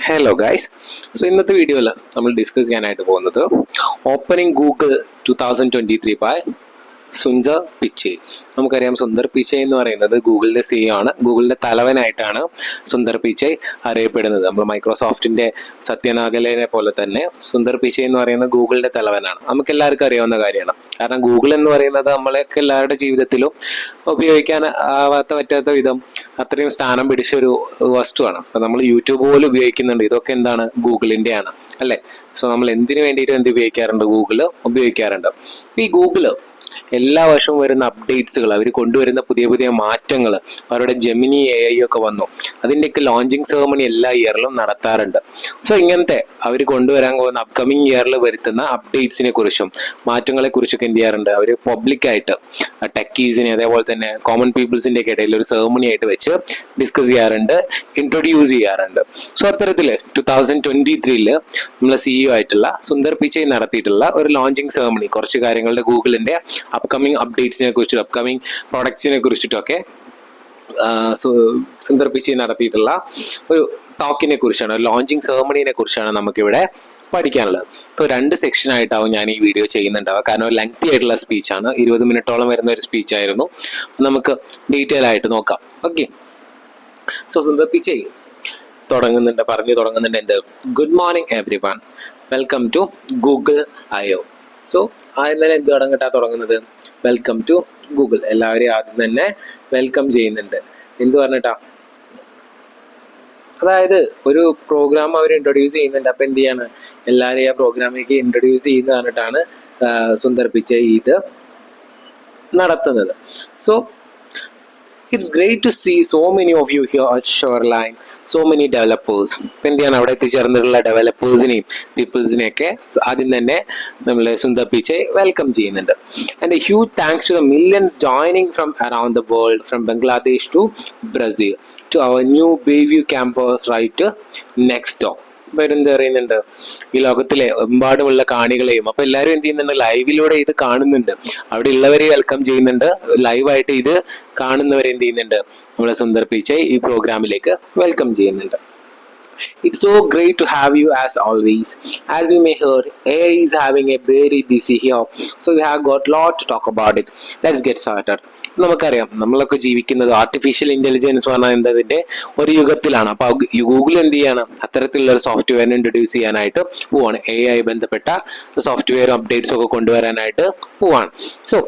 Hello guys. So ഇന്നത്തെ വീഡിയോയിൽ നമ്മൾ ഡിസ്കസ് ചെയ്യാനായിട്ട് പോകുന്നത് opening Google 2023 by Sundar Pichai. നമുക്കറിയാം സുന്ദർ പിച്ചൈ എന്ന് പറയുന്നത് ഗൂഗിളിന്റെ സിഇഒ ആണ്. ഗൂഗിളിന്റെ തലവനായിട്ടാണ് സുന്ദർ പിച്ചൈ അറിയപ്പെടുന്നത്. നമ്മൾ മൈക്രോസോഫ്റ്റിന്റെ സത്യ നാദല്ലയെ പോലെ തന്നെ സുന്ദർ പിച്ചൈ എന്ന് പറയുന്നത് ഗൂഗിളിന്റെ തലവനാണ്. നമുക്ക് എല്ലാവർക്കും അറിയാവുന്ന കാര്യമാണ്. കാരണം ഗൂഗിൾ എന്ന് പറയുന്നത് നമ്മളൊക്കെ എല്ലാവരുടെ ജീവിതത്തിലും ഉപയോഗിക്കാൻ പറ്റാത്ത വിധം അത്രയും സ്ഥാനം പിടിച്ചൊരു വസ്തുവാണ്. അപ്പം നമ്മൾ യൂട്യൂബ് പോലും ഉപയോഗിക്കുന്നുണ്ട്. ഇതൊക്കെ എന്താണ്? ഗൂഗിളിൻ്റെയാണ് അല്ലേ? സോ നമ്മൾ എന്തിനു വേണ്ടിയിട്ട് എന്ത് ഉപയോഗിക്കാറുണ്ട്? ഗൂഗിള് ഉപയോഗിക്കാറുണ്ട്. ഈ ഗൂഗിള് എല്ലാ വർഷവും വരുന്ന അപ്ഡേറ്റ്സുകൾ, അവർ കൊണ്ടുവരുന്ന പുതിയ പുതിയ മാറ്റങ്ങൾ, അവരുടെ ജെമിനി AI ഒക്കെ വന്നു. അതിൻ്റെയൊക്കെ ലോഞ്ചിങ് സെറമണി എല്ലാ ഇയറിലും നടത്താറുണ്ട്. സോ ഇങ്ങനത്തെ അവർ കൊണ്ടുവരാൻ പോകുന്ന അപ്കമിങ് ഇയറിൽ വരുത്തുന്ന അപ്ഡേറ്റ്സിനെ കുറിച്ചും മാറ്റങ്ങളെ കുറിച്ചൊക്കെ എന്ത് ചെയ്യാറുണ്ട്? അവർ പബ്ലിക്കായിട്ട് ടെക്കീസിനെ അതേപോലെ തന്നെ കോമൺ പീപ്പിൾസിൻ്റെ ഒക്കെ ഇടയിൽ ഒരു സെറമണി ആയിട്ട് വെച്ച് ഡിസ്കസ് ചെയ്യാറുണ്ട്, ഇൻട്രൊഡ്യൂസ് ചെയ്യാറുണ്ട്. സോ അത്തരത്തിൽ 2023 നമ്മളെ CEO ആയിട്ടുള്ള സുന്ദർ പിച്ചൈ നടത്തിയിട്ടുള്ള ഒരു ലോഞ്ചിങ് സെറമണി, കുറച്ച് കാര്യങ്ങളുടെ ഗൂഗിളിൻ്റെ അപ്കമിങ് അപ്ഡേറ്റ്സിനെ കുറിച്ചിട്ടും അപ്കമിങ് പ്രോഡക്ട്സിനെ കുറിച്ചിട്ടൊക്കെ സുന്ദർ പിച്ചൈ നടത്തിയിട്ടുള്ള ഒരു ടോക്കിനെ കുറിച്ചാണ്, ലോഞ്ചിങ് സെറമണിനെ കുറിച്ചാണ് നമുക്കിവിടെ പഠിക്കാനുള്ളത്. അപ്പോൾ 2 സെക്ഷനായിട്ടാവും ഞാൻ ഈ വീഡിയോ ചെയ്യുന്നുണ്ടാവുക. കാരണം ഒരു ലെങ്തി ആയിട്ടുള്ള സ്പീച്ചാണ്, 20 മിനിറ്റോളം വരുന്ന ഒരു സ്പീച്ചായിരുന്നു. നമുക്ക് ഡീറ്റെയിൽ ആയിട്ട് നോക്കാം. ഓക്കെ. സോ സുന്ദർ പിച്ചൈ പറഞ്ഞു തുടങ്ങുന്നുണ്ട് എന്ത്? Good morning everyone, welcome to Google IO. So ആദ്യം തന്നെ എന്ത് തുടങ്ങുന്നത്? Welcome to Google. എല്ലാവരെയും ആദ്യം തന്നെ വെൽക്കം ചെയ്യുന്നുണ്ട്. എന്ത് പറഞ്ഞിട്ടാ? അതായത് ഒരു പ്രോഗ്രാം അവർ ഇൻട്രൊഡ്യൂസ് ചെയ്യുന്നുണ്ട്. അപ്പം എന്ത് ചെയ്യാണ്? എല്ലാവരെയും ആ പ്രോഗ്രാമിലേക്ക് ഇൻട്രൊഡ്യൂസ് ചെയ്യുന്ന പറഞ്ഞിട്ടാണ് സുന്ദർ പിച്ചൈ ഇത് നടത്തുന്നത്. So it's great to see so many of you here at Shoreline, so many developers. ഇപ്പം എന്ത് ചെയ്യണം? അവിടെ എത്തിച്ചേർന്നിട്ടുള്ള ഡെവലപ്പേഴ്സിനെയും പീപ്പിൾസിനെയൊക്കെ ആദ്യം തന്നെ നമ്മൾ സുന്ദർ പിച്ചൈ വെൽക്കം ചെയ്യുന്നുണ്ട്. And a huge thanks to the millions joining from around the world, from Bangladesh to Brazil, to our new Bayview campus right next door. എന്ത് പറയുന്നുണ്ട്? ഈ ലോകത്തിലെ എമ്പാടുമുള്ള കാണികളെയും അപ്പൊ എല്ലാവരും എന്ത് ചെയ്യുന്നുണ്ട്? ലൈവിലൂടെ ഇത് കാണുന്നുണ്ട്. അവിടെ ഉള്ളവരെ വെൽക്കം ചെയ്യുന്നുണ്ട്. ലൈവായിട്ട് ഇത് കാണുന്നവരെ എന്ത് ചെയ്യുന്നുണ്ട്? നമ്മളെ സുന്ദർ പിച്ചൈ ഈ പ്രോഗ്രാമിലേക്ക് വെൽക്കം ചെയ്യുന്നുണ്ട്. It's so great to have you as always. As you may heard, AI is having a very busy here, so we have got lot to talk about it. Let's get started. നമുക്കറിയാം, നമ്മളൊക്കെ ജീവിക്കുന്നത് artificial intelligence പറഞ്ഞാൽ എന്തതിന്റെ ഒരു യുഗത്തിലാണ്. അപ്പൊ Google എന്ത് ചെയ്യാണ്? അത്തരത്തിലുള്ള ഒരു സോഫ്റ്റ്വെയർ ഇൻട്രൊഡ്യൂസ് ചെയ്യാനായിട്ട് പോവാണ്. AI ബന്ധപ്പെട്ട സോഫ്റ്റ്വെയർ അപ്ഡേറ്റ്സ് ഒക്കെ കൊണ്ടുവരാനായിട്ട് പോവാണ്. So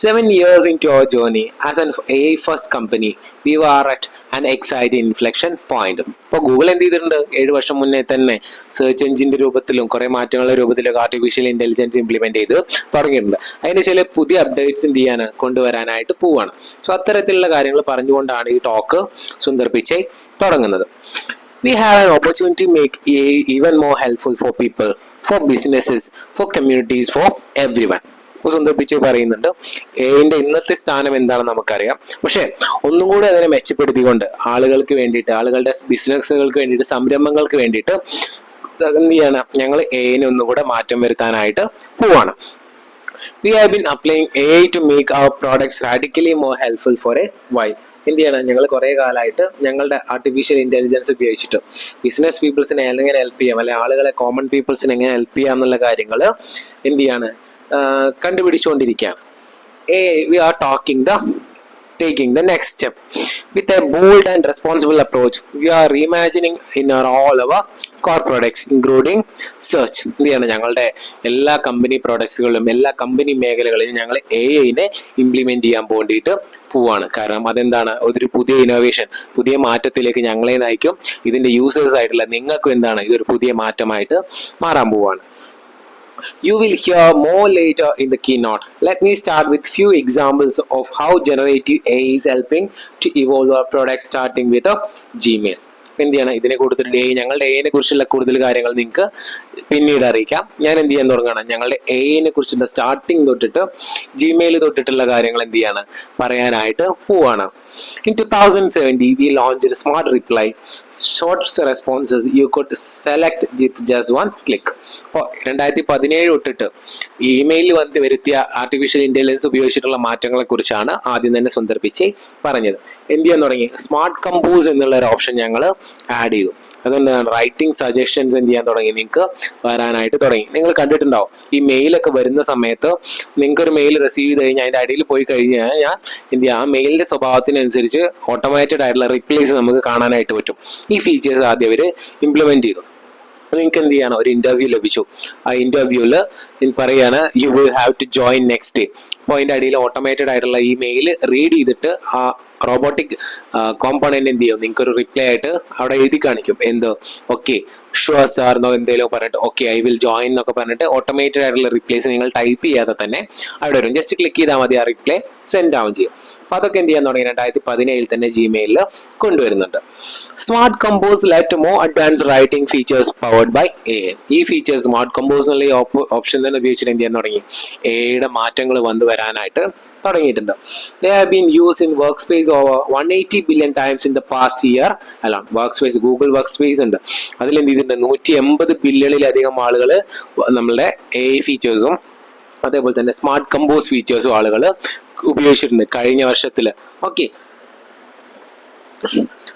7 years into our journey as an AI first company, we were at an exciting inflection point. ഇപ്പോൾ ഗൂഗിൾ എന്ത് ചെയ്തിട്ടുണ്ട്? 7 വർഷം മുന്നേ തന്നെ സെർച്ച് എഞ്ചിന്റെ രൂപത്തിലും കുറെ മാറ്റങ്ങളുടെ രൂപത്തിലൊക്കെ ആർട്ടിഫിഷ്യൽ ഇന്റലിജൻസ് ഇംപ്ലിമെന്റ് ചെയ്ത് തുടങ്ങിയിട്ടുണ്ട്. അതിന് ചില പുതിയ അപ്ഡേറ്റ്സ് എന്ത് ചെയ്യാൻ കൊണ്ടുവരാനായിട്ട് പോവാണ്. സോ അത്തരത്തിലുള്ള കാര്യങ്ങൾ പറഞ്ഞുകൊണ്ടാണ് ഈ ടോക്ക് സുന്ദർ പിച്ചൈ തുടങ്ങുന്നത്. We have an opportunity to make AI even more helpful for people, for businesses, for communities, for everyone. Sundar Pichai പറയുന്നുണ്ട് എഐന്റെ ഇന്നത്തെ സ്ഥാനം എന്താണെന്ന് നമുക്കറിയാം. പക്ഷെ ഒന്നും കൂടി അതിനെ മെച്ചപ്പെടുത്തിക്കൊണ്ട് ആളുകൾക്ക് വേണ്ടിയിട്ട്, ആളുകളുടെ ബിസിനസ്സുകൾക്ക് വേണ്ടിയിട്ട്, സംരംഭങ്ങൾക്ക് വേണ്ടിയിട്ട് എന്ത് ചെയ്യണം? ഞങ്ങൾ എഐനെ ഒന്നും കൂടെ മാറ്റം വരുത്താനായിട്ട് പോവാണ്. We have been applying AI to make our products radically more helpful for a while. എന്ത് ചെയ്യണം? ഞങ്ങൾ കുറേ കാലമായിട്ട് ഞങ്ങളുടെ ആർട്ടിഫിഷ്യൽ ഇന്റലിജൻസ് ഉപയോഗിച്ചിട്ട് ബിസിനസ് പീപ്പിൾസിനെ എങ്ങനെ ഹെൽപ്പ് ചെയ്യാം, അല്ലെങ്കിൽ ആളുകളെ കോമൺ പീപ്പിൾസിനെ എങ്ങനെ ഹെൽപ്പ് ചെയ്യാം എന്നുള്ള കാര്യങ്ങൾ എന്ത് ചെയ്യാണ്? കണ്ടുപിടിച്ചുകൊണ്ടിരിക്കുകയാണ്. We are taking the next step with a bold and responsible approach. We are reimagining in all our core products, including search. എന്ത് ചെയ്യണം? ഞങ്ങളുടെ എല്ലാ കമ്പനി പ്രോഡക്ട്സുകളിലും എല്ലാ കമ്പനി മേഖലകളിലും ഞങ്ങൾ AI-നെ ഇംപ്ലിമെന്റ് ചെയ്യാൻ വേണ്ടിയിട്ട് പോവാണ്. കാരണം അതെന്താണ്? ഒരു പുതിയ ഇന്നോവേഷൻ, പുതിയ മാറ്റത്തിലേക്ക് ഞങ്ങളെ നയിക്കും. ഇതിന്റെ യൂസേഴ്സ് ആയിട്ടുള്ള നിങ്ങൾക്കും എന്താണ്? ഇതൊരു പുതിയ മാറ്റമായിട്ട് മാറാൻ പോവാണ്. You will hear more later in the keynote. Let me start with few examples of how generative AI is helping to evolve our product, starting with Gmail. എന്ത് ചെയ്യണം? ഇതിനെ കൊടുത്തിട്ട് ഞങ്ങളുടെ AI-നെ കുറിച്ചുള്ള കൂടുതൽ കാര്യങ്ങൾ നിങ്ങൾക്ക് പിന്നീട് അറിയിക്കാം. ഞാൻ എന്ത് ചെയ്യാൻ തുടങ്ങണം? ഞങ്ങളുടെ AI-നെ കുറിച്ചുള്ള സ്റ്റാർട്ടിങ് തൊട്ടിട്ട് ജിമെയിൽ തൊട്ടിട്ടുള്ള കാര്യങ്ങൾ എന്ത് ചെയ്യാണ്? പറയാനായിട്ട് പോവാണ്. In 2017, we launched Smart Reply, short responses you could select with just one click. അപ്പോൾ 2017 തൊട്ടിട്ട് ഇമെയിലിൽ വന്ന് വരുത്തിയ ആർട്ടിഫിഷ്യൽ ഇന്റലിജൻസ് ഉപയോഗിച്ചിട്ടുള്ള മാറ്റങ്ങളെ കുറിച്ചാണ് ആദ്യം തന്നെ സുന്ദർ പിച്ചൈ പറഞ്ഞത്. എന്ത് ചെയ്യാൻ തുടങ്ങി? സ്മാർട്ട് കമ്പോസ് എന്നുള്ള ഒരു ഓപ്ഷൻ ഞങ്ങൾ ആഡ് ചെയ്തു. അതുകൊണ്ട് റൈറ്റിംഗ് സജഷൻസ് എന്ത് ചെയ്യാൻ തുടങ്ങി, നിങ്ങൾക്ക് വരാനായിട്ട് തുടങ്ങി. നിങ്ങൾ കണ്ടിട്ടുണ്ടാവും ഈ മെയിലൊക്കെ വരുന്ന സമയത്ത് നിങ്ങൾക്ക് ഒരു മെയിൽ റിസീവ് ചെയ്ത് കഴിഞ്ഞാൽ അതിൻ്റെ അടിയിൽ പോയി കഴിഞ്ഞാൽ എന്ത് ചെയ്യുക, ആ മെയിലിൻ്റെ സ്വഭാവത്തിനനുസരിച്ച് ഓട്ടോമാറ്റഡ് ആയിട്ടുള്ള റിപ്ലൈസ് നമുക്ക് കാണാനായിട്ട് പറ്റും. ഈ ഫീച്ചേഴ്സ് ആദ്യം അവർ ഇംപ്ലിമെന്റ് ചെയ്തു. നിങ്ങൾക്ക് എന്ത് ചെയ്യണം, ഒരു ഇന്റർവ്യൂ ലഭിച്ചു. ആ ഇന്റർവ്യൂവിൽ പറയാണ് you will have to join next day. അപ്പോൾ അതിൻ്റെ അടിയിൽ ഓട്ടോമേറ്റഡ് ആയിട്ടുള്ള ഈ മെയിൽ റീഡ് ചെയ്തിട്ട് ആ റോബോട്ടിക് കോമ്പോണന്റ് എന്ത് ചെയ്യും, നിങ്ങൾക്ക് ഒരു റിപ്ലൈ ആയിട്ട് അവിടെ എഴുതി കാണിക്കും. എന്ത് ഓക്കെ ഷുവർ സാർ എന്നോ എന്തെങ്കിലും പറഞ്ഞിട്ട് ഓക്കെ ഐ വിൽ ജോയിൻ എന്നൊക്കെ പറഞ്ഞിട്ട് ഓട്ടോമേറ്റഡ് ആയിട്ടുള്ള റിപ്ലൈസ് നിങ്ങൾ ടൈപ്പ് ചെയ്യാതെ തന്നെ അവിടെ വരും. ജസ്റ്റ് ക്ലിക്ക് ചെയ്താൽ മതി, ആ റിപ്ലൈ സെൻഡ് ആവും ചെയ്യും. അപ്പൊ അതൊക്കെ എന്ത് ചെയ്യാൻ തുടങ്ങി 2017 തന്നെ ജിമെയിലിൽ കൊണ്ടുവരുന്നുണ്ട്. Smart compose let more advance writing features powered by AI. ഈ ഫീച്ചേഴ്സ് സ്മാർട്ട് കമ്പോസ് എന്നുള്ള ഈ ഓപ്ഷൻ തന്നെ ഉപയോഗിച്ചിട്ട് എന്ത് ചെയ്യാൻ തുടങ്ങി, AIയുടെ മാറ്റങ്ങൾ വന്നു വരാനായിട്ട് തുടങ്ങിയിട്ടുണ്ട്. They have been used in workspace over 180 billion times in the past year alone. Workspace, Google workspace ഉണ്ട്, അതിൽ എന്ത് ചെയ്തിട്ടുണ്ട് 180 ബില്യണിലധികം ആളുകൾ നമ്മളുടെ AI ഫീച്ചേഴ്സും അതേപോലെ തന്നെ സ്മാർട്ട് കമ്പോസ് ഫീച്ചേഴ്സും ആളുകൾ ഉപയോഗിച്ചിട്ടുണ്ട് കഴിഞ്ഞ വർഷത്തിൽ. Okay,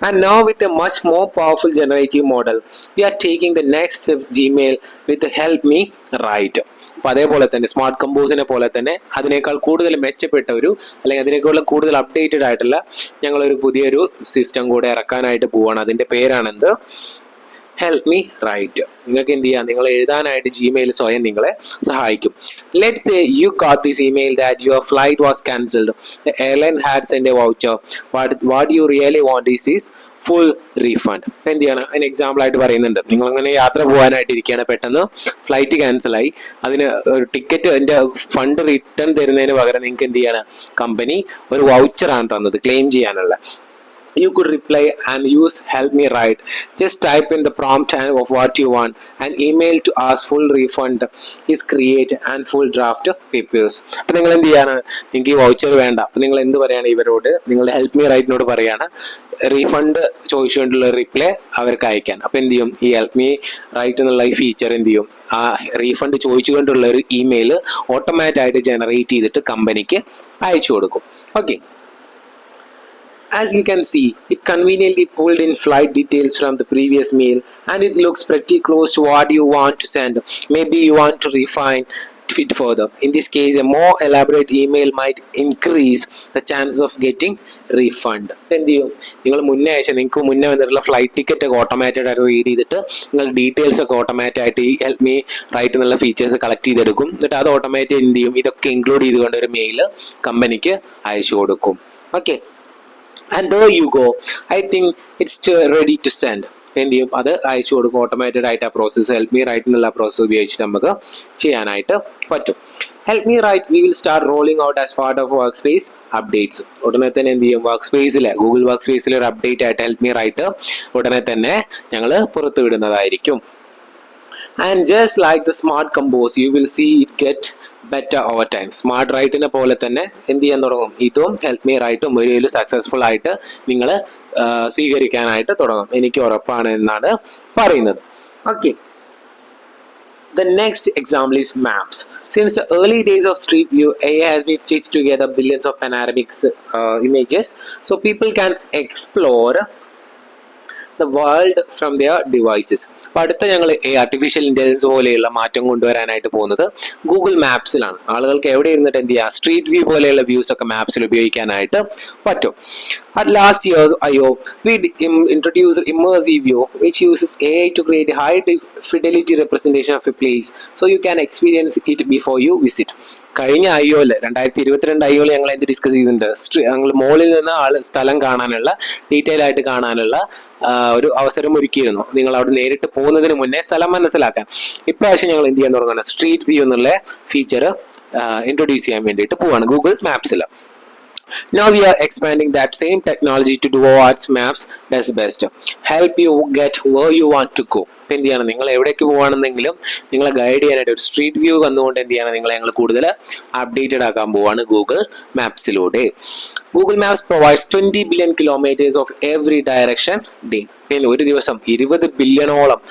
and now with a much more powerful generative model we are taking the next step Gmail with the help me write. അപ്പൊ അതേപോലെ തന്നെ സ്മാർട്ട് കമ്പോസിനെ പോലെ തന്നെ അതിനേക്കാൾ കൂടുതൽ മെച്ചപ്പെട്ട ഒരു അല്ലെങ്കിൽ അതിനേക്കാൾ കൂടുതൽ അപ്ഡേറ്റഡ് ആയിട്ടുള്ള ഞങ്ങളൊരു പുതിയൊരു സിസ്റ്റം കൂടെ ഇറക്കാനായിട്ട് പോവാണ്. അതിന്റെ പേരാണെന്ത്, ഹെൽപ്പ് മീ റൈറ്റ്. നിങ്ങൾക്ക് എന്ത് ചെയ്യാം, നിങ്ങൾ എഴുതാനായിട്ട് ജിമെയിൽ സ്വയം നിങ്ങളെ സഹായിക്കും. Let's say you got this email that your flight was cancelled, the airline had send A voucher, what you really want is full refund. എന്ത് ചെയ്യണം, അതിന് എക്സാമ്പിൾ ആയിട്ട് പറയുന്നുണ്ട്. നിങ്ങൾ അങ്ങനെ യാത്ര പോകാനായിട്ട് ഇരിക്കുകയാണ്, പെട്ടെന്ന് ഫ്ലൈറ്റ് ക്യാൻസലായി, അതിന് ടിക്കറ്റ് അതിന്റെ ഫണ്ട് റിട്ടേൺ തരുന്നതിന് പകരം നിങ്ങൾക്ക് എന്ത് ചെയ്യണം, കമ്പനി ഒരു വൗച്ചറാണ് തന്നത് ക്ലെയിം ചെയ്യാനുള്ള. You could reply and use help me write. Just type in the prompt of what you want. An email to ask full refund is create and full draft papers. അപ്പോൾ നിങ്ങൾ എന്ത് ചെയ്യാണ്, നിങ്ങൾക്ക് ഈ voucher വേണ്ട, അപ്പോൾ നിങ്ങൾ എന്ത് പറയാണ് ഇവരോട്, നിങ്ങൾ ഹെൽപ്പ് മീ റൈറ്റിനോട് പറയാണ് റീഫണ്ട് ചോദിച്ചുകൊണ്ടുള്ള റിപ്ലൈ അവർക്ക് അയക്കാൻ. അപ്പോൾ എന്ത് ചെയ്യും, ഈ ഹെൽപ്പ് മീ റൈറ്റ് എന്നുള്ള ഈ ഫീച്ചർ എന്ത് ചെയ്യും, ആ റീഫണ്ട് ചോദിച്ചുകൊണ്ടുള്ള ഒരു ഇമെയിൽ ഓട്ടോമാറ്റിക് ആയിട്ട് ജനറേറ്റ് ചെയ്തിട്ട് കമ്പനിക്ക് അയച്ചു കൊടുക്കും. Okay, as you can see, it conveniently pulled in flight details from the previous mail and it looks pretty close to what you want to send. Maybe you want to refine it further. In this case, a more elaborate email might increase the chances of getting refund. എന്ത് ചെയ്യും, നിങ്ങൾ മുന്നേ അയച്ച നിങ്ങൾക്ക് മുന്നേ വന്നിട്ടുള്ള flight ticket ഒക്കെ automated ആയിട്ട് റീഡ് ചെയ്തിട്ട് നിങ്ങൾ ഡീറ്റെയിൽസ് ഒക്കെ ഓട്ടോമാറ്റിക് ആയിട്ട് ഈ ഹെൽപ്പ് മീ റൈറ്റ് എന്നുള്ള ഫീച്ചേഴ്സ് കളക്ട് ചെയ്തെടുക്കും. എന്നിട്ട് അത് ഓട്ടോമാറ്റിക് എന്ത് ചെയ്യും, ഇതൊക്കെ ഇൻക്ലൂഡ് ചെയ്തുകൊണ്ട് ഒരു മെയിൽ കമ്പനിക്ക് അയച്ചു കൊടുക്കും. Okay, and there you go, I think it's ready to send. എന്ത് ചെയ്യും, അത് അയച്ചു കൊടുക്കും ഓട്ടോമാറ്റഡ് ആയിട്ട്. ആ പ്രോസസ്സ് ഹെൽപ്പ് മീ റൈറ്റ് എന്നുള്ള പ്രോസസ്സ് ഉപയോഗിച്ചിട്ട് നമുക്ക് ചെയ്യാനായിട്ട് പറ്റും. Help me write we will start rolling out as part of Workspace updates. ഉടനെ തന്നെ എന്ത് ചെയ്യും, വർക്ക് സ്പേസിലെ ഗൂഗിൾ വർക്ക് സ്പേസിലെ ഒരു അപ്ഡേറ്റ് ആയിട്ട് ഹെൽപ്പ് മീ റൈറ്റ് ഉടനെ തന്നെ ഞങ്ങൾ പുറത്തുവിടുന്നതായിരിക്കും. And just like the smart compose, you will see it get better over time. Smart റൈറ്റിനെ പോലെ തന്നെ എന്ത് ചെയ്യാൻ തുടങ്ങും, ഇതും ഹെൽപ്പ് മീ റൈറ്റും ഒരു സക്സസ്ഫുൾ ആയിട്ട് നിങ്ങൾ സ്വീകരിക്കാനായിട്ട് തുടങ്ങും, എനിക്ക് ഉറപ്പാണ് എന്നാണ് പറയുന്നത്. Okay, the next example is maps. Since the early days of Street View, AI has been stitched together billions of panoramic images so people can explore the world from their devices. അപ്പോൾ അടുത്ത ഞങ്ങൾ artificial intelligence പോലെയുള്ള മാറ്റം കൊണ്ടുവരാനായിട്ട് പോകുന്നത് Google മാപ്സിലാണ്. ആളുകൾക്ക് എവിടെ ഇരുന്നിട്ട് എന്ത് ചെയ്യാം, സ്ട്രീറ്റ് വ്യൂ പോലെയുള്ള വ്യൂസ് ഒക്കെ മാപ്സിൽ ഉപയോഗിക്കാനായിട്ട് പറ്റും. At last year's I/O, we introduced immersive view, which uses AI to create a high fidelity representation of a place, so you can experience it before you visit. കഴിഞ്ഞ IO 2022 IO ഞങ്ങൾ എന്ത് discuss ചെയ്തിട്ടുണ്ട്, ഞങ്ങൾ മോളിൽ നിന്ന് സ്ഥലം കാണാനുള്ള detail ആയിട്ട് കാണാനുള്ള ഒരു അവസരം ഒരുക്കിയിരുന്നു. നിങ്ങൾ അവിടെ നേരിട്ട് പോകുന്നതിന് മുന്നേ സ്ഥലം മനസ്സിലാക്കാൻ. ഇപ്രാവശ്യം ഞങ്ങൾ എന്ത് ചെയ്യാൻ തുടങ്ങുന്നത്, സ്ട്രീറ്റ് വ്യൂ എന്നുള്ള ഫീച്ചർ ഇൻട്രൊഡ്യൂസ് ചെയ്യാൻ വേണ്ടിയിട്ട് പോവാണ് Google മാപ്സിൽ. Now we are expanding that same technology to do what maps does best, help you get where you want to go. എന്ത് ചെയ്യണം, നിങ്ങൾ എവിടേക്ക് പോവാണെന്നെങ്കിലും നിങ്ങളെ ഗൈഡ് ചെയ്യാനായിട്ട് ഒരു സ്ട്രീറ്റ് വ്യൂ വന്നുകൊണ്ട് എന്ത് ചെയ്യണം, നിങ്ങളെ ഞങ്ങൾ കൂടുതൽ അപ്ഡേറ്റഡ് ആക്കാൻ പോവാണ് ഗൂഗിൾ മാപ്സിലൂടെ. Google Maps provides 20 billion kilometers of every direction day. ഒരു ദിവസം 20 ബില്യണോളം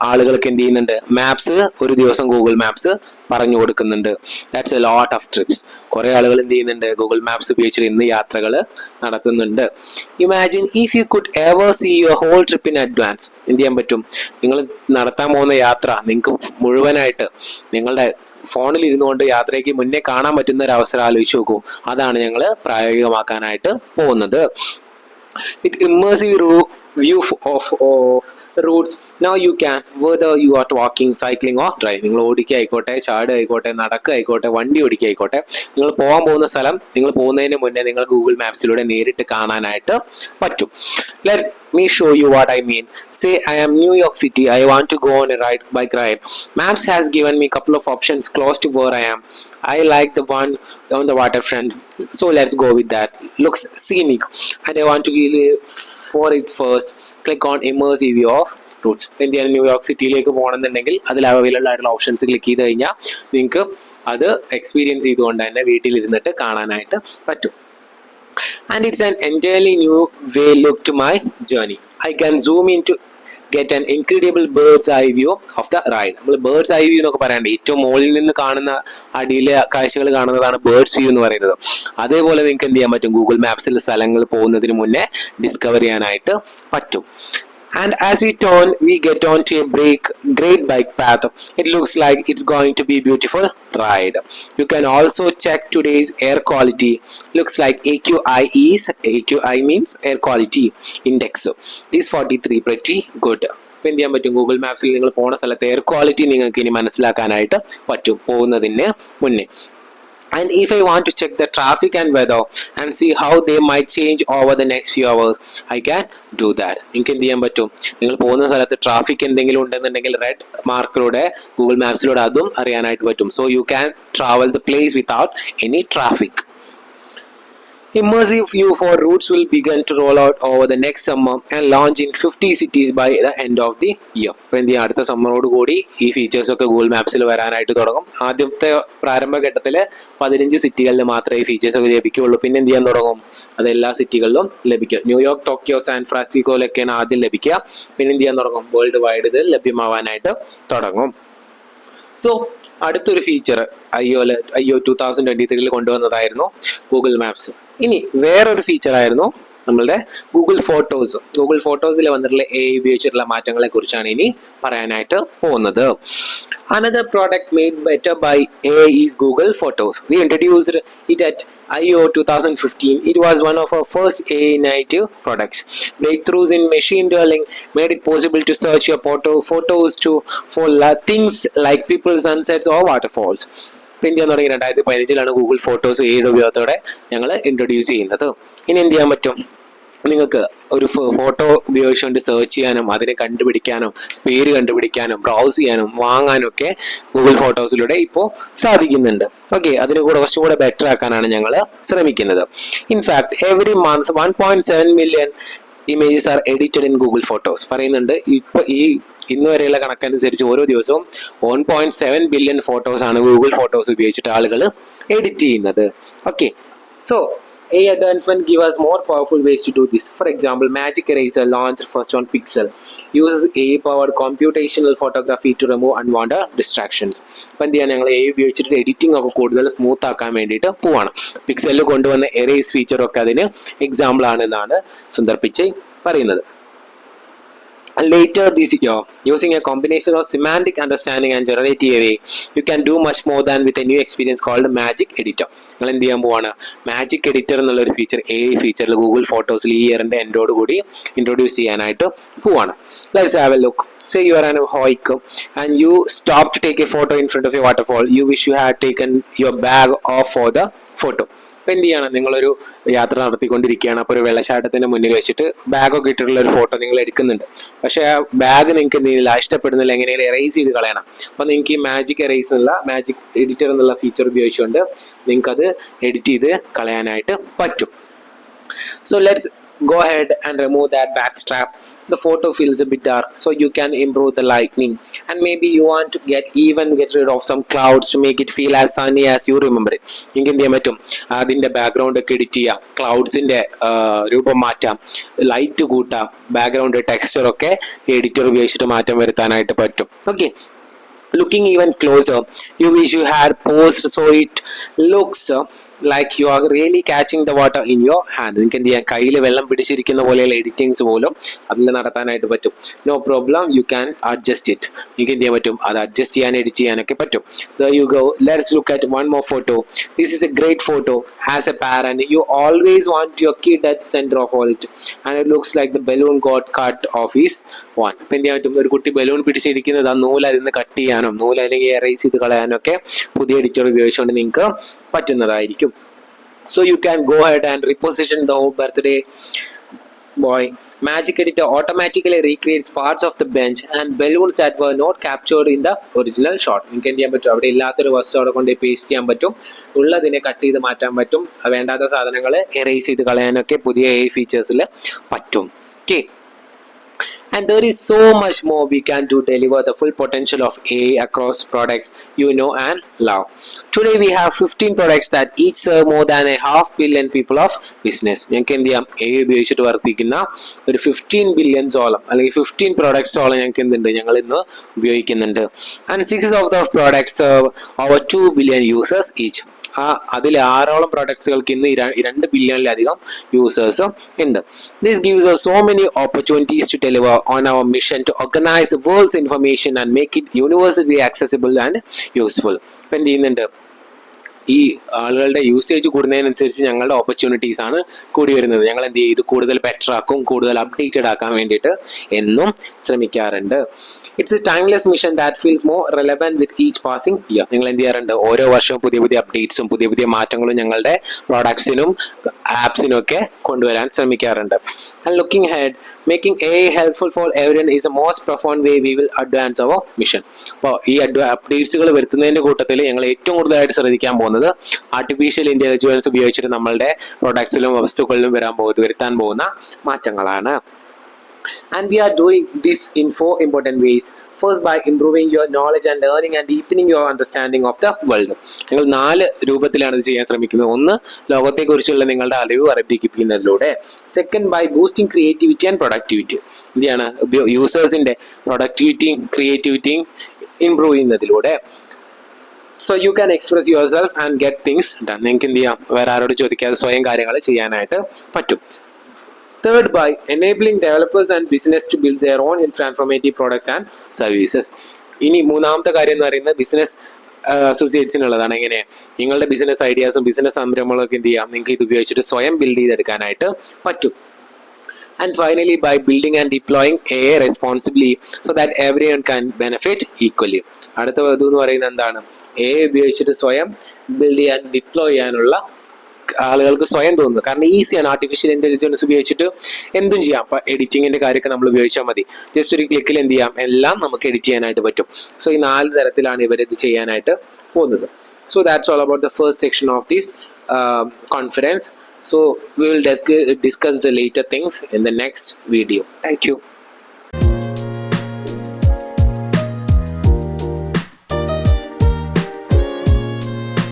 ആളുകൾക്ക് എന്ത് ചെയ്യുന്നുണ്ട്, മാപ്സ് ഒരു ദിവസം ഗൂഗിൾ മാപ്സ് പറഞ്ഞു കൊടുക്കുന്നുണ്ട്. That's a lot of TRIPS. കുറെ ആളുകൾ എന്ത് ചെയ്യുന്നുണ്ട്, ഗൂഗിൾ മാപ്സ് ഉപയോഗിച്ചിട്ട് ഇന്ന് യാത്രകൾ നടത്തുന്നുണ്ട്. Imagine if you could ever see your whole trip in advance. എന്ത് ചെയ്യാൻ പറ്റും, നിങ്ങൾ നടത്താൻ പോകുന്ന യാത്ര നിങ്ങൾക്ക് മുഴുവനായിട്ട് നിങ്ങളുടെ ഫോണിൽ ഇരുന്നുകൊണ്ട് യാത്രയ്ക്ക് മുന്നേ കാണാൻ പറ്റുന്ന ഒരു അവസരം ആലോചിച്ച് നോക്കൂ. അതാണ് ഞങ്ങൾ പ്രായോഗികമാക്കാനായിട്ട് പോകുന്നത്. With immersive view of routes, now you can, whether you are walking, cycling or driving, നിങ്ങൾ ഓടിക്കുക ആയിക്കോട്ടെ, ചാടുക ആയിക്കോട്ടെ, നടക്കുക ആയിക്കോട്ടെ, വണ്ടി ഓടിക്കുക ആയിക്കോട്ടെ, നിങ്ങൾ പോകാൻ പോകുന്ന സ്ഥലം നിങ്ങൾ പോകുന്നതിന് മുന്നേ നിങ്ങൾ ഗൂഗിൾ മാപ്സിലൂടെ നേരിട്ട് കാണാനായിട്ട് പറ്റും. Let me show you what I mean. Say I am New York City, I want to go on a bike ride. Maps has given me a couple of options close to where I am. I like the one on the waterfront, so let's go with that. Looks scenic and I want to go for it first. Click on immersive view of routes. ഇന്ത്യയിൽ New York സിറ്റിയിലേക്ക് പോകണമെന്നുണ്ടെങ്കിൽ അതിൽ available ആയിട്ടുള്ള options click ചെയ്ത് കഴിഞ്ഞാൽ നിങ്ങൾക്ക് അത് experience ചെയ്തുകൊണ്ട് തന്നെ വീട്ടിലിരുന്നിട്ട് കാണാനായിട്ട് പറ്റും. And it's an entirely new way look to my journey. I can zoom in to get an incredible bird's eye view of the ride. നമ്മൾ ബേർഡ്സ് ഐ വ്യൂ എന്നൊക്കെ പറയാണ്ട് ഏറ്റവും മുകളിൽ നിന്ന് കാണുന്ന അടിയിലെ കാഴ്ചകൾ കാണുന്നതാണ് ബേർഡ്സ് വ്യൂ എന്ന് പറയുന്നത്. അതേപോലെ നിങ്ങൾക്ക് എന്ത് ചെയ്യാൻ പറ്റും, ഗൂഗിൾ മാപ്സിൽ സ്ഥലങ്ങൾ പോകുന്നതിന് മുന്നേ ഡിസ്കവർ ചെയ്യാനായിട്ട് പറ്റും. And as we turn, we get onto a great bike path. It looks like it's going to be a beautiful ride. You can also check today's air quality. Looks like AQI means air quality index is 43, pretty good. ഇപ്പം എന്ത് ചെയ്യാൻ പറ്റും, Google മാപ്സിൽ നിങ്ങൾ പോണ സ്ഥലത്തെ air quality നിങ്ങൾക്ക് ഇനി മനസ്സിലാക്കാനായിട്ട് പറ്റും പോകുന്നതിന് മുന്നേ. And if I want to check the traffic and weather and see how they might change over the next few hours, I can do that. നിങ്ങൾക്ക് എന്ത് ചെയ്യാൻ പറ്റും, നിങ്ങൾ പോകുന്ന സ്ഥലത്ത് ട്രാഫിക് എന്തെങ്കിലും ഉണ്ടെന്നുണ്ടെങ്കിൽ റെഡ് മാർക്കിലൂടെ ഗൂഗിൾ മാപ്സിലൂടെ അതും അറിയാനായിട്ട് പറ്റും. So you can travel the place without any traffic. Immersive view for routes will begin to roll out over the next summer and launch in 50 cities by the end of the year. അപ്പോൾ എന്ത് ചെയ്യാം, അടുത്ത സമ്മറോട് കൂടി ഈ features ഒക്കെ Google മാപ്സിൽ വരാനായിട്ട് തുടങ്ങും. ആദ്യത്തെ പ്രാരംഭഘട്ടത്തിൽ 15 സിറ്റികളിൽ മാത്രമേ ഈ ഫീച്ചേഴ്സ് ഒക്കെ ലഭിക്കുകയുള്ളൂ. പിന്നെ എന്ത് ചെയ്യാൻ തുടങ്ങും, അത് എല്ലാ സിറ്റികളിലും ലഭിക്കും. ന്യൂയോർക്ക്, ടോക്കിയോ, സാൻ ഫ്രാൻസിസ്കോയിലൊക്കെയാണ് ആദ്യം ലഭിക്കുക. പിന്നെ എന്ത് ചെയ്യാൻ തുടങ്ങും, വേൾഡ് വൈഡ് ഇത് ലഭ്യമാവാനായിട്ട് തുടങ്ങും. സോ അടുത്തൊരു ഫീച്ചർ IO 2023 കൊണ്ടുവന്നതായിരുന്നു ഗൂഗിൾ മാപ്സ്. ഇനി വേറൊരു ഫീച്ചർ ആയിരുന്നു നമ്മളുടെ ഗൂഗിൾ ഫോട്ടോസ്. ഗൂഗിൾ ഫോട്ടോസിൽ വന്നിട്ടുള്ള AI ഉപയോഗിച്ചിട്ടുള്ള മാറ്റങ്ങളെ കുറിച്ചാണ് ഇനി പറയാനായിട്ട് പോകുന്നത്. Another product made better by AI is Google Photos. We introduced it at IO 2015. It was one of our first AI native products. Breakthroughs in machine learning made it possible to search your photos for things like people, sunsets or waterfalls. India എന്ന് തുടങ്ങി 2015 Google photos AI ഉപയോഗത്തോടെ ഞങ്ങൾ introduce ചെയ്യുന്നത്. ഇനി എന്ത് ചെയ്യാൻ പറ്റും, നിങ്ങൾക്ക് ഒരു ഫോട്ടോ ഉപയോഗിച്ചുകൊണ്ട് സെർച്ച് ചെയ്യാനും അതിനെ കണ്ടുപിടിക്കാനും പേര് കണ്ടുപിടിക്കാനും ബ്രൗസ് ചെയ്യാനും വാങ്ങാനും ഒക്കെ ഗൂഗിൾ ഫോട്ടോസിലൂടെ ഇപ്പോൾ സാധിക്കുന്നുണ്ട്. ഓക്കെ, അതിനെ കൂടെ കുറച്ചുകൂടെ ബെറ്റർ ആക്കാനാണ് ഞങ്ങൾ ശ്രമിക്കുന്നത്. In fact every month 1.7 million images R edited in Google photos പറയുന്നുണ്ട്. ഇപ്പോൾ ഇന്ന് വരെയുള്ള കണക്കനുസരിച്ച് ഓരോ ദിവസവും 1.7 ബില്യൺ ഫോട്ടോസ് ആണ് ഗൂഗിൾ ഫോട്ടോസ് ഉപയോഗിച്ചിട്ട് ആളുകൾ എഡിറ്റ് ചെയ്യുന്നത്. Okay, so AI advancement give us more powerful ways to do this. For example, Magic Eraser launched first on Pixel uses AI powered computational photography to remove unwanted distractions. അപ്പം എന്ത് ചെയ്യാൻ, ഞങ്ങൾ AI ഉപയോഗിച്ചിട്ട് editing ഒക്കെ കൂടുതൽ smooth ആക്കാൻ വേണ്ടിയിട്ട് പോവാണ്. പിക്സലിൽ കൊണ്ടുവന്ന എറേസ് ഫീച്ചറൊക്കെ അതിന് എക്സാമ്പിൾ ആണെന്നാണ് സുന്ദർ പിച്ചൈ പറയുന്നത്. Later this year, using a combination of semantic understanding and generative AI, you can do much more than with a new experience called Magic Editor. നിങ്ങൾ എന്ത് ചെയ്യാൻ പോവാണ്, മാജിക് എഡിറ്റർ എന്നുള്ളൊരു ഫീച്ചർ AI ഫീച്ചറിൽ ഗൂഗിൾ ഫോട്ടോസിൽ ഈ ഇയറിന്റെ എൻഡോട് കൂടി introduce ചെയ്യാനായിട്ട് പോവാണ്. Let's have a look. Say you are on a hike and you stop to take a photo in front of a waterfall. You wish you had taken your bag off for the photo. ഇപ്പം എന്ത് ചെയ്യണം, നിങ്ങളൊരു യാത്ര നടത്തിക്കൊണ്ടിരിക്കുകയാണ്. അപ്പോൾ ഒരു വെള്ളച്ചാട്ടത്തിന്റെ മുന്നിൽ വെച്ചിട്ട് ബാഗൊക്കെ ഇട്ടിട്ടുള്ള ഒരു ഫോട്ടോ നിങ്ങൾ എടുക്കുന്നുണ്ട്. പക്ഷേ ആ ബാഗ് നിങ്ങൾക്ക് എന്ത് ചെയ്യുന്നില്ല, ഇഷ്ടപ്പെടുന്നില്ല, എങ്ങനെയാണ് എറേസ് ചെയ്ത് കളയണം. അപ്പം നിങ്ങൾക്ക് ഈ മാജിക് എറേസ് എന്നുള്ള മാജിക് എഡിറ്റർ എന്നുള്ള ഫീച്ചർ ഉപയോഗിച്ചുകൊണ്ട് നിങ്ങൾക്കത് എഡിറ്റ് ചെയ്ത് കളയാനായിട്ട് പറ്റും. So let's go ahead and remove that backstrap. The photo feels a bit dark, so you can improve the lighting, and maybe you want to get rid of some clouds to make it feel as sunny as you remember it. നിങ്ങൾക്ക് എന്ത് ചെയ്യാൻ പറ്റും, അതിൻ്റെ background ഒക്കെ edit ചെയ്യാം, ക്ലൗഡ്സിൻ്റെ രൂപം മാറ്റാം, light കൂട്ടാം, ബാക്ക്ഗ്രൗണ്ട് ടെക്സ്ചർ ഒക്കെ എഡിറ്റർ ഉപയോഗിച്ചിട്ട് മാറ്റം വരുത്താനായിട്ട് പറ്റും. Okay, looking even closer, you wish you had posed so it looks like you are really catching the water in your hand. നിങ്ങൾക്ക് എന്ത് ചെയ്യാം, കയ്യിൽ വെള്ളം പിടിച്ചിരിക്കുന്ന പോലെയുള്ള എഡിറ്റിങ്സ് പോലും അതിൽ നടത്താനായിട്ട് പറ്റും. No problem, you can adjust it. നിങ്ങൾക്ക് എന്ത് ചെയ്യാൻ പറ്റും, അത് അഡ്ജസ്റ്റ് ചെയ്യാൻ എഡിറ്റ് ചെയ്യാനൊക്കെ പറ്റും. There you go. Let's look at one more photo. This is a great photo. As a parent, you always want your kid at the center of all it, and it looks like the balloon got cut off his one. അപ്പം എന്ത് ചെയ്യാൻ പറ്റും, ഒരു കുട്ടി balloon പിടിച്ചിരിക്കുന്നത് ആ നൂലരിന്ന് cut ചെയ്യാനും നൂല് അല്ലെങ്കിൽ എറേസ് ചെയ്ത് കളയാനും ഒക്കെ പുതിയ എഡിറ്റർ ഉപയോഗിച്ചുകൊണ്ട് നിങ്ങൾക്ക് പറ്റുന്നതായിരിക്കും. So you can go ahead and reposition the whole birthday boy. Magic Editor automatically recreates parts of the bench and balloons that were not captured in the original shot. നിങ്ങൾക്ക് എന്ത് ചെയ്യാൻ പറ്റും, അവിടെ ഇല്ലാത്തൊരു വസ്തു അവിടെ കൊണ്ട് പേസ്റ്റ് ചെയ്യാൻ പറ്റും, ഉള്ളതിനെ കട്ട് ചെയ്ത് മാറ്റാൻ പറ്റും, വേണ്ടാത്ത സാധനങ്ങൾ എറേസ് ചെയ്ത് കളയാനൊക്കെ പുതിയ AI ഫീച്ചേഴ്സിൽ പറ്റും. Okay, and there is so much more we can do to deliver the full potential of AI across products you know and love. Today we have 15 products that each serve more than 500 million people of business. ഞങ്ങൾക്ക് എന്ത് ചെയ്യാം, AI ഉപയോഗിച്ചിട്ട് വർത്തിക്കുന്ന ഒരു 15 ബില്യൺസോളം അല്ലെങ്കിൽ 15 പ്രൊഡക്ട്സോളം ഞങ്ങൾക്ക് എന്തുണ്ട്, ഞങ്ങൾ ഇന്ന് ഉപയോഗിക്കുന്നുണ്ട്. And 6 of the products serve over 2 billion users each. അതിൽ 6ഓളം പ്രൊഡക്ട്സുകൾക്ക് ഇന്ന് 2 ബില്യണിലധികം യൂസേഴ്സും ഉണ്ട്. This gives us so many opportunities to deliver on our mission to organize the world's information and make it universally accessible and useful. ഇപ്പം എന്ത് ചെയ്യുന്നുണ്ട്, ഈ ആളുകളുടെ usage കൂടുന്നതിനനുസരിച്ച് ഞങ്ങളുടെ ഓപ്പർച്യൂണിറ്റീസ് ആണ് കൂടി വരുന്നത്. ഞങ്ങൾ എന്ത് ചെയ്യും, ഇത് കൂടുതൽ ബെറ്റർ ആക്കും, കൂടുതൽ അപ്ഡേറ്റഡ് ആക്കാൻ വേണ്ടിയിട്ട് എന്നും ശ്രമിക്കാറുണ്ട്. It's A timeless mission that feels more relevant with each passing year. നിങ്ങൾ എന്ത് ചെയ്യാറുണ്ട്, ഓരോ വർഷവും പുതിയ പുതിയ അപ്ഡേറ്റ്സും പുതിയ പുതിയ മാറ്റങ്ങളും ഞങ്ങളുടെ പ്രോഡക്ട്സിനും ആപ്സിനും ഒക്കെ കൊണ്ടുവരാൻ ശ്രമിക്കാറുണ്ട്. And looking head, making AI helpful for everyone is the most profound way we will advance our mission. അപ്പോൾ ഈ അപ്ഡേറ്റ്സുകൾ വരുത്തുന്നതിൻ്റെ കൂട്ടത്തിൽ ഞങ്ങൾ ഏറ്റവും കൂടുതലായിട്ട് ശ്രദ്ധിക്കാൻ പോകുന്നത് ആർട്ടിഫിഷ്യൽ ഇൻ്റലിജൻസ് ഉപയോഗിച്ചിട്ട് നമ്മളുടെ പ്രൊഡക്ട്സിലും വസ്തുക്കളിലും വരുത്താൻ പോകുന്ന മാറ്റങ്ങളാണ്. And we are doing this in 4 important ways. First, by improving your knowledge and learning and deepening your understanding of the world. നിങ്ങൾ 4 രൂപത്തിലാണ് ഇത് ചെയ്യാൻ ശ്രമിക്കുന്നത്. ഒന്ന്, ലോകത്തെക്കുറിച്ചുള്ള നിങ്ങളുടെ അറിവ് വർദ്ധിപ്പിക്കുന്നതിലൂടെ. Second, by boosting creativity and productivity. എന്താണ്, യൂസേഴ്സിൻ്റെ പ്രൊഡക്ടിവിറ്റിയും ക്രിയേറ്റിവിറ്റിയും ഇംപ്രൂവ് ചെയ്യുന്നതിലൂടെ. So you can express yourself and get things done. നിങ്ങൾക്ക് എന്ത് ചെയ്യാം, വേറെ ആരോട് ചോദിക്കാതെ സ്വയം കാര്യങ്ങൾ ചെയ്യാനായിട്ട് പറ്റും. Third, by enabling developers and business to build their own transformative products and services. ഇനി മൂന്നാമത്തെ കാര്യം എന്ന് പറയുന്നത് ബിസിനസ് അസോസിയേറ്റ്സിനുള്ളതാണ്. എങ്ങനെ നിങ്ങളുടെ ബിസിനസ് ഐഡിയാസും ബിസിനസ് സംരംഭങ്ങളൊക്കെ എന്ത് ചെയ്യാം, നിങ്ങൾക്ക് ഇത് ഉപയോഗിച്ചിട്ട് സ്വയം ബിൽഡ് ചെയ്തെടുക്കാനായിട്ട് പറ്റും. And finally, by building and deploying AI responsibly so that everyone can benefit equally. അടുത്ത വധു എന്ന് പറയുന്നത് എന്താണ്, AI ഉപയോഗിച്ചിട്ട് സ്വയം ബിൽഡ് ചെയ്യാൻ ഡിപ്ലോയ് ചെയ്യാനുള്ള ആളുകൾക്ക് സ്വയം തോന്നുന്നു. കാരണം ഈസിയാണ്, ആർട്ടിഫിഷ്യൽ ഇൻ്റലിജൻസ് ഉപയോഗിച്ചിട്ട് എന്തും ചെയ്യാം. അപ്പോൾ എഡിറ്റിങ്ങിൻ്റെ കാര്യമൊക്കെ നമ്മൾ ഉപയോഗിച്ചാൽ മതി, ജസ്റ്റ് ഒരു ക്ലിക്കിൽ എന്ത് ചെയ്യാം, എല്ലാം നമുക്ക് എഡിറ്റ് ചെയ്യാനായിട്ട് പറ്റും. സോ ഈ 4 തരത്തിലാണ് ഇവരിത് ചെയ്യാനായിട്ട് പോകുന്നത്. So that's all about the first section of this conference. So we will discuss the later things in the next video. Thank you.